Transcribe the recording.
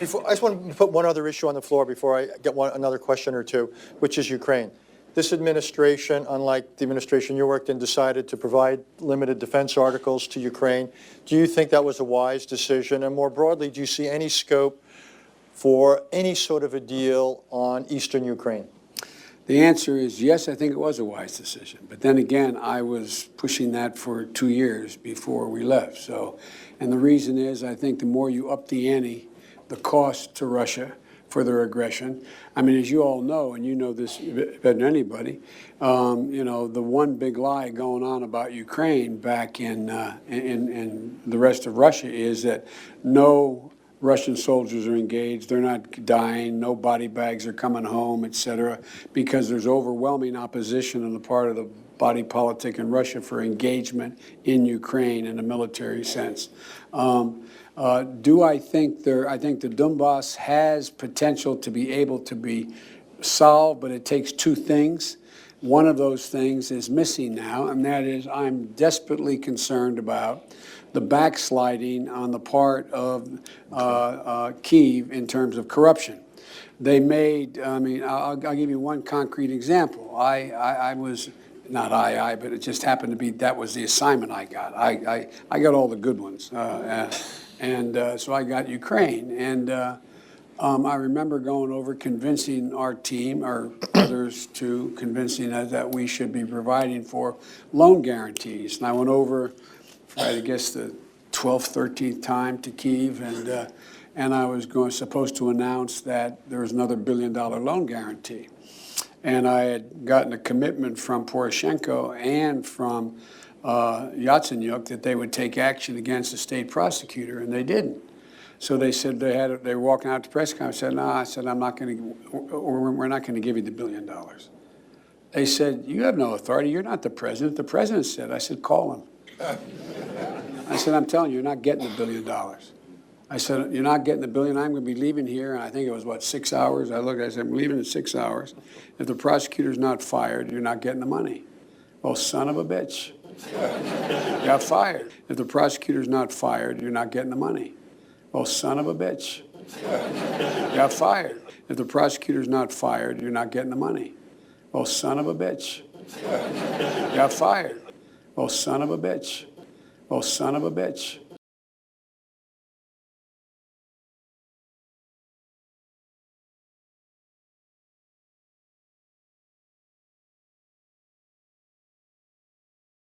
I just want to put one other issue on the floor before I get another question or two, which is Ukraine. This administration, unlike the administration you worked in, decided to provide limited defense articles to Ukraine. Do you think that was a wise decision? And more broadly, do you see any scope for any sort of a deal on eastern Ukraine? The answer is yes, I think it was a wise decision. But then again, I was pushing that for 2 years before we left. So, and the reason is I think the more you up the ante, the cost to Russia for their aggression. I mean, as you all know, and you know this better than anybody, you know, the one big lie going on about Ukraine back in the rest of Russia is that no Russian soldiers are engaged, they're not dying, no body bags are coming home, et cetera, because there's overwhelming opposition on the part of the body politic in Russia for engagement in Ukraine in a military sense. Do I think I think the Donbass has potential to be able to be solved, but it takes two things. One of those things is missing now, and that is I'm desperately concerned about the backsliding on the part of Kyiv in terms of corruption. They made, I mean, I'll give you one concrete example. I was, not but it just happened to be that was the assignment I got. I got all the good ones. So I got Ukraine. And I remember going over convincing our team, or others too, convincing us that we should be providing for loan guarantees. And I went over, I guess, the 12th, 13th time to Kyiv, and I was supposed to announce that there was another $1 billion loan guarantee. And I had gotten a commitment from Poroshenko and from Yatsenyuk that they would take action against the state prosecutor, and they didn't. So they said they were walking out to press conference. I said, no, I said, I'm not going to, we're not going to give you the $1 billion. They said, you have no authority. You're not the president. The president said. I said, call him. I said, I'm telling you, you're not getting the $1 billion. I said, you're not getting the $1 billion. I'm going to be leaving here. And I think it was, what, 6 hours? I looked, I said, I'm leaving in 6 hours. If the prosecutor's not fired, you're not getting the money. Well, son of a bitch. Got fired. If the prosecutor's not fired, you're not getting the money. Well, son of a bitch. Got fired. If the prosecutor's not fired, you're not getting the money. Well, son of a bitch. Got fired. Well, son of a bitch. Well, son of a bitch.